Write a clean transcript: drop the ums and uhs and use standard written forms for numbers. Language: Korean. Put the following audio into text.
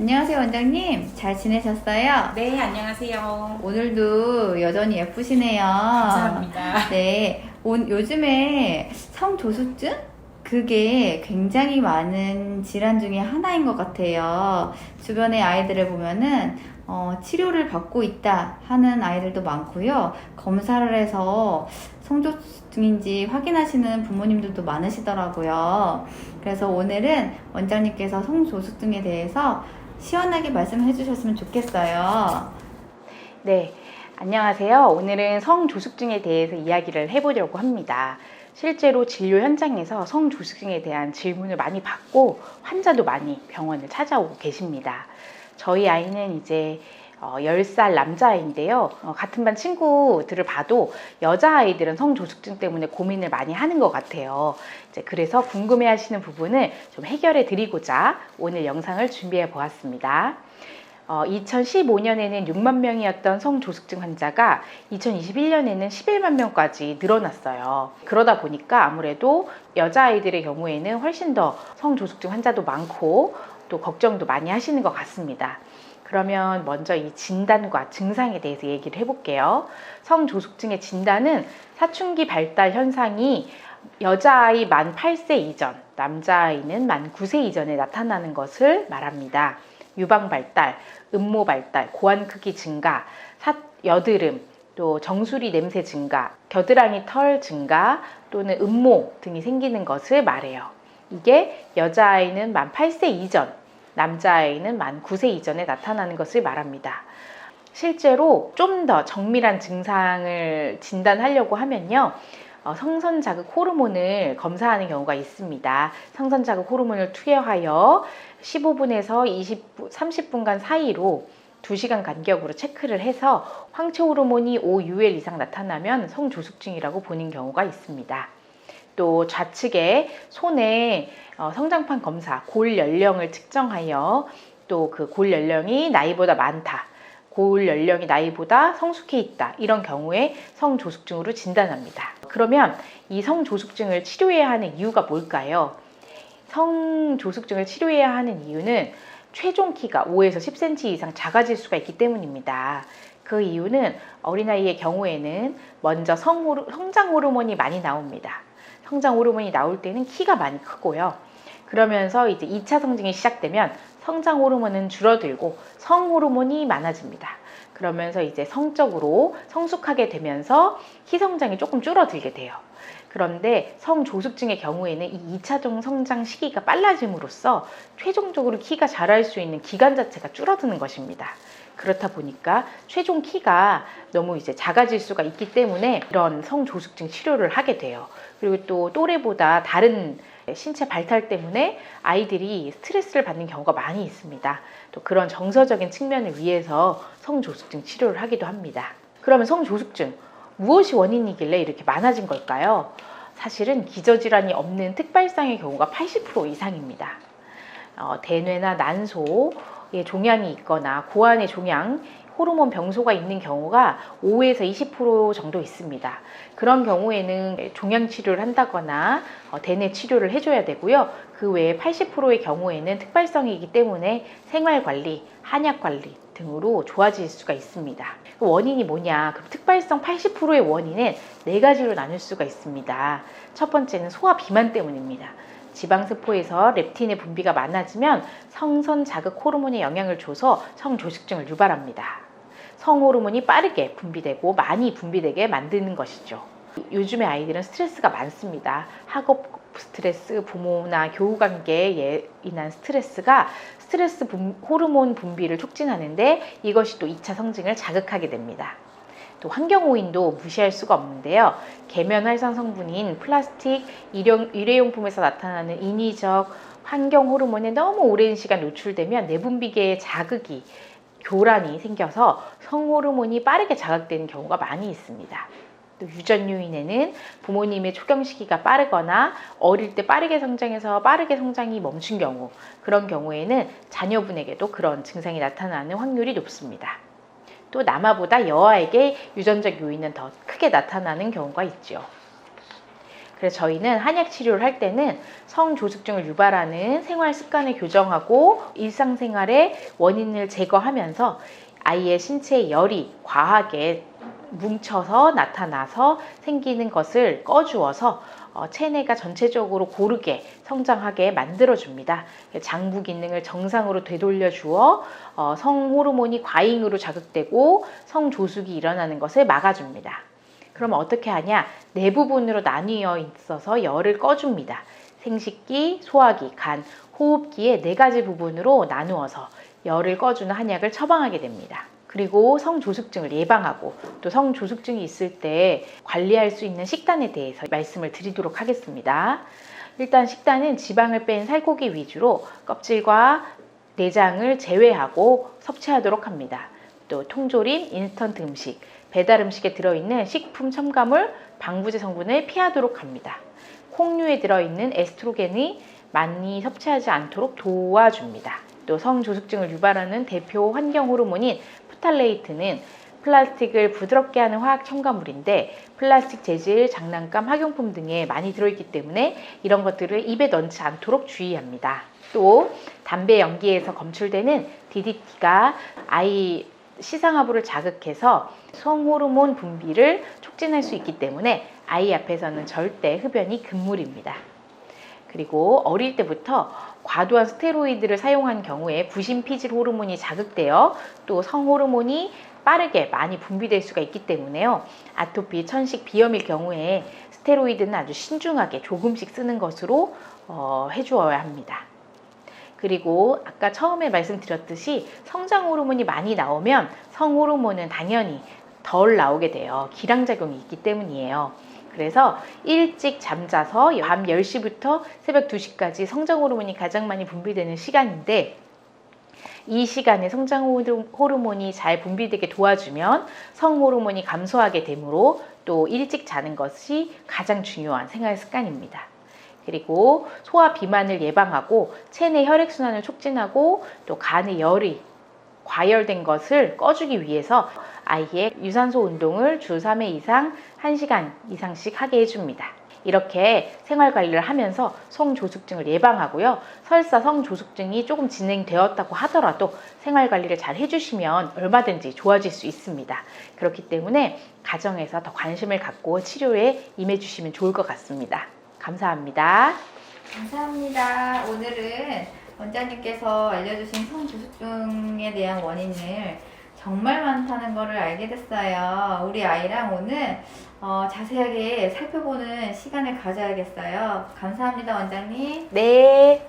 안녕하세요, 원장님. 잘 지내셨어요? 네, 안녕하세요. 오늘도 여전히 예쁘시네요. 감사합니다. 네, 요즘에 성조숙증? 그게 굉장히 많은 질환 중에 하나인 것 같아요. 주변의 아이들을 보면은 치료를 받고 있다 하는 아이들도 많고요. 검사를 해서 성조숙증인지 확인하시는 부모님들도 많으시더라고요. 그래서 오늘은 원장님께서 성조숙증에 대해서 시원하게 말씀해 주셨으면 좋겠어요. 네, 안녕하세요. 오늘은 성조숙증에 대해서 이야기를 해보려고 합니다. 실제로 진료 현장에서 성조숙증에 대한 질문을 많이 받고 환자도 많이 병원을 찾아오고 계십니다. 저희 아이는 이제 10살 남자아이인데요. 같은 반 친구들을 봐도 여자아이들은 성조숙증 때문에 고민을 많이 하는 것 같아요. 그래서 궁금해 하시는 부분을 좀 해결해 드리고자 오늘 영상을 준비해 보았습니다. 2015년에는 6만 명이었던 성조숙증 환자가 2021년에는 11만 명까지 늘어났어요. 그러다 보니까 아무래도 여자아이들의 경우에는 훨씬 더 성조숙증 환자도 많고 또 걱정도 많이 하시는 것 같습니다. 그러면 먼저 이 진단과 증상에 대해서 얘기를 해볼게요. 성조숙증의 진단은 사춘기 발달 현상이 여자아이 만 8세 이전, 남자아이는 만 9세 이전에 나타나는 것을 말합니다. 유방 발달, 음모 발달, 고환 크기 증가, 여드름, 또 정수리 냄새 증가, 겨드랑이 털 증가 또는 음모 등이 생기는 것을 말해요. 이게 여자아이는 만 8세 이전, 남자아이는 만 9세 이전에 나타나는 것을 말합니다. 실제로 좀 더 정밀한 증상을 진단하려고 하면요. 성선 자극 호르몬을 검사하는 경우가 있습니다. 성선 자극 호르몬을 투여하여 15분에서 30분간 사이로 2시간 간격으로 체크를 해서 황체 호르몬이 5UL 이상 나타나면 성조숙증이라고 보는 경우가 있습니다. 또 좌측에 손에 성장판 검사, 골 연령을 측정하여 또 그 골 연령이 나이보다 많다, 골 연령이 나이보다 성숙해 있다, 이런 경우에 성조숙증으로 진단합니다. 그러면 이 성조숙증을 치료해야 하는 이유가 뭘까요? 성조숙증을 치료해야 하는 이유는 최종 키가 5에서 10cm 이상 작아질 수가 있기 때문입니다. 그 이유는 어린아이의 경우에는 먼저 성장 호르몬이 많이 나옵니다. 성장 호르몬이 나올 때는 키가 많이 크고요. 그러면서 이제 2차 성징이 시작되면 성장 호르몬은 줄어들고 성 호르몬이 많아집니다. 그러면서 이제 성적으로 성숙하게 되면서 키 성장이 조금 줄어들게 돼요. 그런데 성조숙증의 경우에는 이 2차적 성장 시기가 빨라짐으로써 최종적으로 키가 자랄 수 있는 기간 자체가 줄어드는 것입니다. 그렇다 보니까 최종 키가 너무 이제 작아질 수가 있기 때문에 이런 성조숙증 치료를 하게 돼요. 그리고 또 또래보다 다른 신체 발달 때문에 아이들이 스트레스를 받는 경우가 많이 있습니다. 또 그런 정서적인 측면을 위해서 성조숙증 치료를 하기도 합니다. 그러면 성조숙증, 무엇이 원인이길래 이렇게 많아진 걸까요? 사실은 기저질환이 없는 특발성의 경우가 80% 이상입니다. 대뇌나 난소에 종양이 있거나 고환의 종양, 호르몬 병소가 있는 경우가 5에서 20% 정도 있습니다. 그런 경우에는 종양 치료를 한다거나 대뇌 치료를 해줘야 되고요. 그 외에 80%의 경우에는 특발성이기 때문에 생활관리, 한약관리 등으로 좋아질 수가 있습니다. 그 원인이 뭐냐? 그럼 특발성 80%의 원인은 4가지로 나눌 수가 있습니다. 첫 번째는 소화 비만 때문입니다. 지방세포에서 렙틴의 분비가 많아지면 성선 자극 호르몬에 영향을 줘서 성조숙증을 유발합니다. 성호르몬이 빠르게 분비되고 많이 분비되게 만드는 것이죠. 요즘의 아이들은 스트레스가 많습니다. 학업 스트레스, 부모나 교우 관계에 인한 스트레스가 스트레스 호르몬 분비를 촉진하는데 이것이 또 2차 성징을 자극하게 됩니다. 또 환경 오인도 무시할 수가 없는데요. 계면 활성 성분인 플라스틱, 일회용품에서 나타나는 인위적 환경 호르몬에 너무 오랜 시간 노출되면 내분비계의 자극이 교란이 생겨서 성호르몬이 빠르게 자극되는 경우가 많이 있습니다. 또 유전 요인에는 부모님의 초경 시기가 빠르거나 어릴 때 빠르게 성장해서 빠르게 성장이 멈춘 경우, 그런 경우에는 자녀분에게도 그런 증상이 나타나는 확률이 높습니다. 또 남아보다 여아에게 유전적 요인은 더 크게 나타나는 경우가 있죠. 그래서 저희는 한약 치료를 할 때는 성조숙증을 유발하는 생활 습관을 교정하고 일상생활의 원인을 제거하면서 아이의 신체에 열이 과하게 뭉쳐서 나타나서 생기는 것을 꺼주어서 체내가 전체적으로 고르게 성장하게 만들어줍니다. 장부 기능을 정상으로 되돌려 주어 성호르몬이 과잉으로 자극되고 성조숙이 일어나는 것을 막아줍니다. 그러면 어떻게 하냐? 네 부분으로 나뉘어 있어서 열을 꺼줍니다. 생식기, 소화기, 간, 호흡기의 네 가지 부분으로 나누어서 열을 꺼주는 한약을 처방하게 됩니다. 그리고 성조숙증을 예방하고 또 성조숙증이 있을 때 관리할 수 있는 식단에 대해서 말씀을 드리도록 하겠습니다. 일단 식단은 지방을 뺀 살코기 위주로 껍질과 내장을 제외하고 섭취하도록 합니다. 또 통조림, 인스턴트 음식, 배달 음식에 들어있는 식품 첨가물, 방부제 성분을 피하도록 합니다. 콩류에 들어있는 에스트로겐이 많이 섭취하지 않도록 도와줍니다. 또 성조숙증을 유발하는 대표 환경 호르몬인 프탈레이트는 플라스틱을 부드럽게 하는 화학 첨가물인데 플라스틱 재질, 장난감, 학용품 등에 많이 들어있기 때문에 이런 것들을 입에 넣지 않도록 주의합니다. 또 담배 연기에서 검출되는 DDT가 아이 시상하부를 자극해서 성호르몬 분비를 촉진할 수 있기 때문에 아이 앞에서는 절대 흡연이 금물입니다. 그리고 어릴 때부터 과도한 스테로이드를 사용한 경우에 부신피질 호르몬이 자극되어 또 성호르몬이 빠르게 많이 분비될 수가 있기 때문에요. 아토피, 천식, 비염일 경우에 스테로이드는 아주 신중하게 조금씩 쓰는 것으로 해주어야 합니다. 그리고 아까 처음에 말씀드렸듯이 성장 호르몬이 많이 나오면 성호르몬은 당연히 덜 나오게 돼요. 기량작용이 있기 때문이에요. 그래서 일찍 잠자서 밤 10시부터 새벽 2시까지 성장 호르몬이 가장 많이 분비되는 시간인데 이 시간에 성장 호르몬이 잘 분비되게 도와주면 성호르몬이 감소하게 되므로 또 일찍 자는 것이 가장 중요한 생활 습관입니다. 그리고 소화 비만을 예방하고 체내 혈액순환을 촉진하고 또 간의 열이 과열된 것을 꺼주기 위해서 아이의 유산소 운동을 주 3회 이상 1시간 이상씩 하게 해줍니다. 이렇게 생활관리를 하면서 성조숙증을 예방하고요. 설사 성조숙증이 조금 진행되었다고 하더라도 생활관리를 잘 해주시면 얼마든지 좋아질 수 있습니다. 그렇기 때문에 가정에서 더 관심을 갖고 치료에 임해주시면 좋을 것 같습니다. 감사합니다. 감사합니다. 오늘은 원장님께서 알려주신 성조숙증에 대한 원인을 정말 많다는 것을 알게 됐어요. 우리 아이랑 오늘 자세하게 살펴보는 시간을 가져야겠어요. 감사합니다, 원장님. 네.